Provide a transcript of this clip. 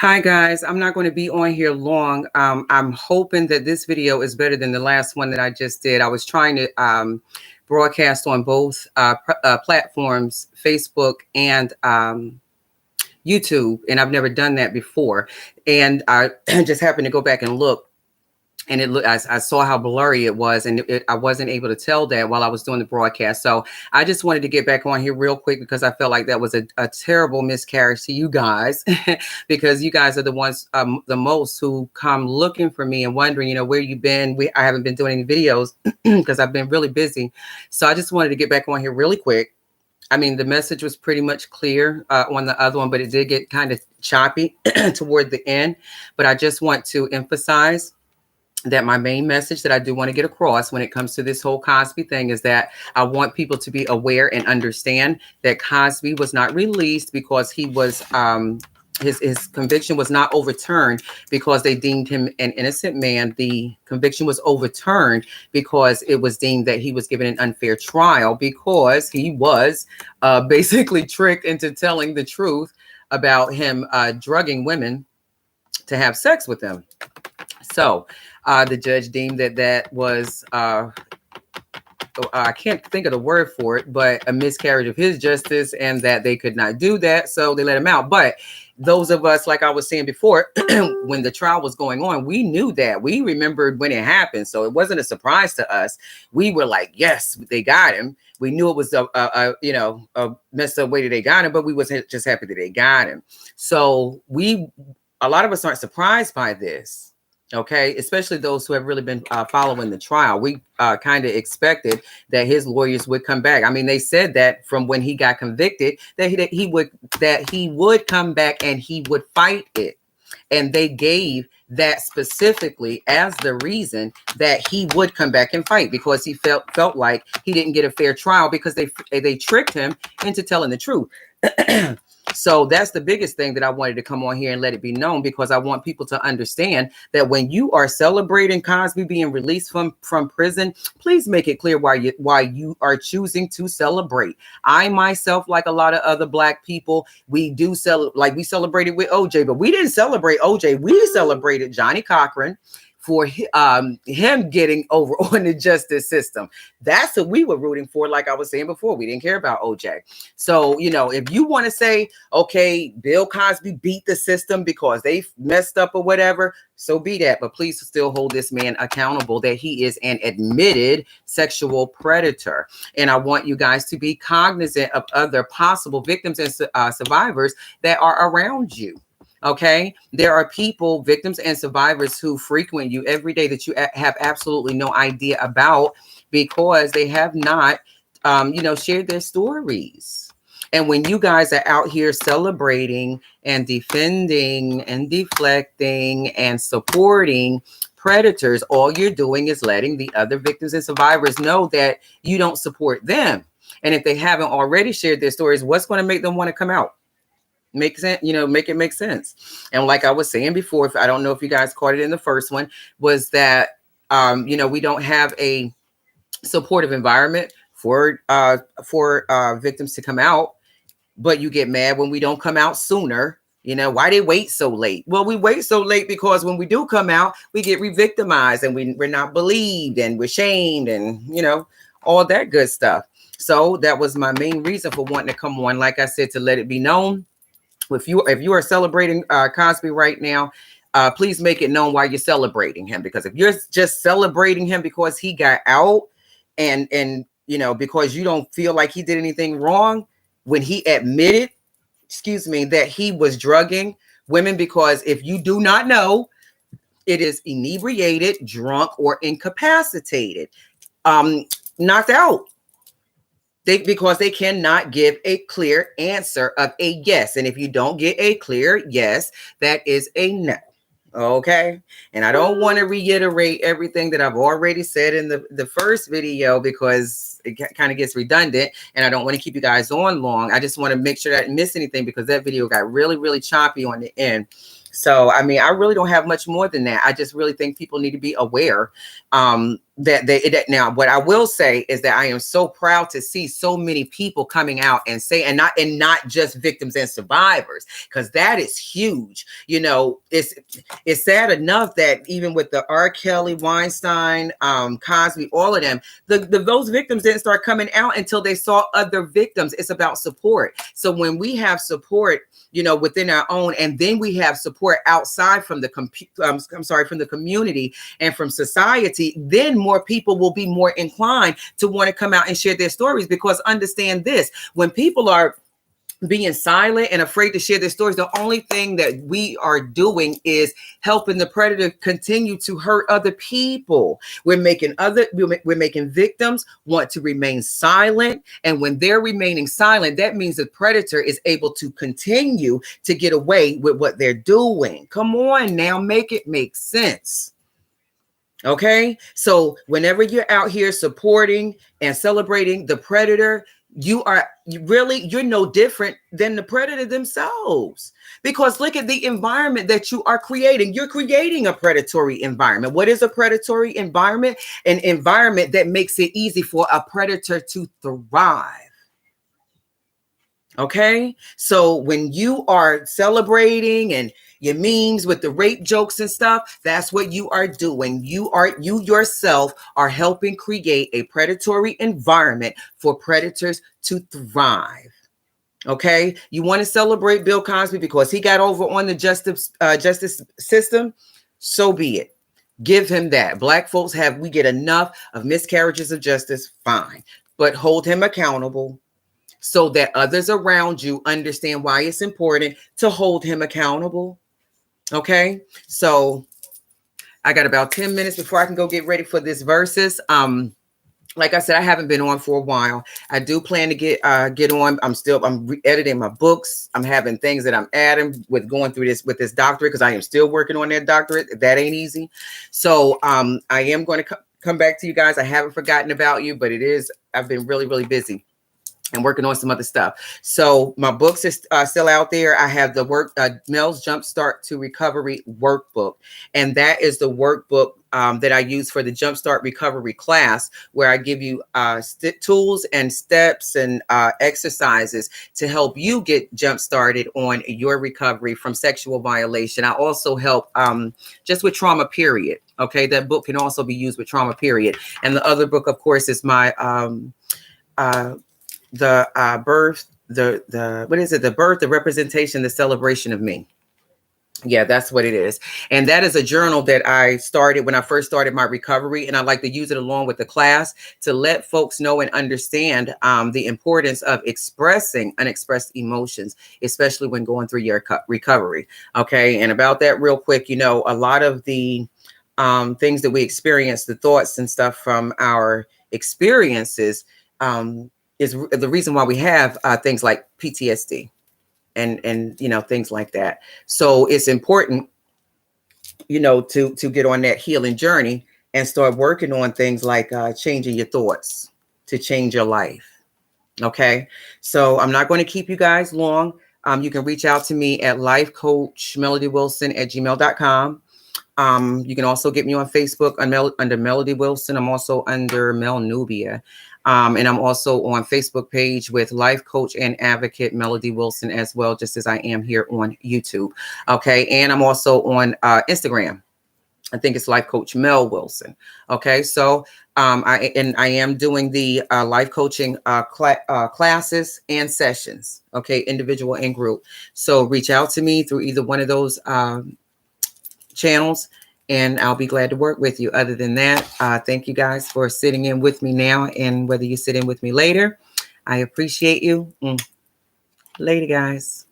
Hi guys, I'm not going to be on here long. I'm hoping that this video is better than the last one that I just did. I was trying to broadcast on both platforms, Facebook and YouTube, and I've never done that before. And I just happened to go back and look. And I saw how blurry it was, and I wasn't able to tell that while I was doing the broadcast. So I just wanted to get back on here real quick because I felt like that was a terrible miscarriage to you guys, because you guys are the ones the most who come looking for me and wondering, where you've been. I haven't been doing any videos because I've been really busy. So I just wanted to get back on here really quick. I mean, the message was pretty much clear on the other one, but it did get kind of choppy toward the end. But I just want to emphasize that my main message that I do want to get across when it comes to this whole Cosby thing is that I want people to be aware and understand that Cosby was not released because he was his conviction was not overturned because they deemed him an innocent man. The conviction was overturned because it was deemed that he was given an unfair trial because he was basically tricked into telling the truth about him drugging women to have sex with them. So the judge deemed that was, I can't think of the word for it, but a miscarriage of his justice, and that they could not do that. So they let him out. But those of us, like I was saying before, when the trial was going on, we knew that. We remembered when it happened. So it wasn't a surprise to us. We were like, yes, they got him. We knew it was a messed up way that they got him, but we wasn't just happy that they got him. So a lot of us aren't surprised by this. Okay, especially those who have really been following the trial. We kind of expected that his lawyers would come back. I mean, they said that from when he got convicted that he would come back and he would fight it. And they gave that specifically as the reason that he would come back and fight, because he felt like he didn't get a fair trial because they tricked him into telling the truth. So that's the biggest thing that I wanted to come on here and let it be known, because I want people to understand that when you are celebrating Cosby being released from prison, please make it clear why you are choosing to celebrate. I myself, like a lot of other Black people, we celebrated with OJ, but we didn't celebrate OJ. We celebrated Johnny Cochran for him getting over on the justice system. That's what we were rooting for. Like I was saying before, we didn't care about OJ. So, if you want to say, okay, Bill Cosby beat the system because they messed up or whatever, so be that. But please still hold this man accountable that he is an admitted sexual predator. And I want you guys to be cognizant of other possible victims and survivors that are around you. Okay, there are people, victims and survivors, who frequent you every day that you have absolutely no idea about because they have not, shared their stories. And when you guys are out here celebrating and defending and deflecting and supporting predators, all you're doing is letting the other victims and survivors know that you don't support them. And if they haven't already shared their stories, what's going to make them want to come out? Make sense, make it make sense. And like I was saying before, I don't know if you guys caught it in the first one, was that we don't have a supportive environment for victims to come out, but you get mad when we don't come out sooner. Why they wait so late? Well, we wait so late because when we do come out, we get re-victimized and we're not believed and we're shamed and all that good stuff. So that was my main reason for wanting to come on, like I said, to let it be known. If you are celebrating Cosby right now, please make it known why you're celebrating him. Because if you're just celebrating him because he got out and because you don't feel like he did anything wrong when he admitted, that he was drugging women, because if you do not know, it is inebriated, drunk, or incapacitated, knocked out. Because they cannot give a clear answer of a yes. And if you don't get a clear yes, that is a no. Okay. And I don't want to reiterate everything that I've already said in the first video because it kind of gets redundant and I don't want to keep you guys on long. I just want to make sure that I didn't miss anything because that video got really, really choppy on the end. So, I mean, I really don't have much more than that. I just really think people need to be aware that now what I will say is that I am so proud to see so many people coming out and say, and not just victims and survivors, because that is huge. You know, it's sad enough that even with the R. Kelly, Weinstein, Cosby, all of them, those victims didn't start coming out until they saw other victims. It's about support. So when we have support, you know, within our own, and then we have support outside from the from the community and from society, then more people will be more inclined to want to come out and share their stories. Because understand this, when people are being silent and afraid to share their stories, the only thing that we are doing is helping the predator continue to hurt other people. We're making victims want to remain silent, and when they're remaining silent, that means the predator is able to continue to get away with what they're doing. Come on now, make it make sense. Okay, so whenever you're out here supporting and celebrating the predator, you're no different than the predator themselves. Because look at the environment that you are creating. You're creating a predatory environment. What is a predatory environment? An environment that makes it easy for a predator to thrive. Okay, so when you are celebrating and your memes with the rape jokes and stuff, that's what you are doing. You yourself are helping create a predatory environment for predators to thrive. Okay, you want to celebrate Bill Cosby because he got over on the justice system, so be it. Give him that. Black folks we get enough of miscarriages of justice, fine, but hold him accountable, so that others around you understand why it's important to hold him accountable. Okay, so I got about 10 minutes before I can go get ready for this versus. Like I said, I haven't been on for a while. I do plan to get on. I'm re-editing my books. I'm having things that I'm adding with going through this with this doctorate, because I am still working on that doctorate. That ain't easy. So I am going to come back to you guys. I haven't forgotten about you, but I've been really, really busy and working on some other stuff. So my books is still out there. I have the Mel's Jumpstart to Recovery workbook. And that is the workbook that I use for the Jumpstart Recovery class, where I give you tools and steps and exercises to help you get jump started on your recovery from sexual violation. I also help just with trauma, period. Okay, that book can also be used with trauma, period. And the other book, of course, is my the birth, the birth, the representation, the celebration of me. Yeah, that's what it is. And that is a journal that I started when I first started my recovery. And I like to use it along with the class to let folks know and understand the importance of expressing unexpressed emotions, especially when going through your recovery. Okay. And about that real quick, you know, a lot of the things that we experience, the thoughts and stuff from our experiences, is the reason why we have things like PTSD and you know, things like that. So it's important, you know, to get on that healing journey and start working on things like changing your thoughts to change your life. Okay, so I'm not going to keep you guys long. You can reach out to me at lifecoachmelodywilson@gmail.com. You can also get me on Facebook under Melody Wilson. I'm also under Mel Nubia. And I'm also on Facebook page with life coach and advocate Melody Wilson as well, just as I am here on YouTube. Okay. And I'm also on Instagram. I think it's Life Coach Mel Wilson. Okay. So I am doing the life coaching classes and sessions. Okay. Individual and group. So reach out to me through either one of those channels, and I'll be glad to work with you. Other than that, thank you guys for sitting in with me now, and whether you sit in with me later, I appreciate you. Later, guys.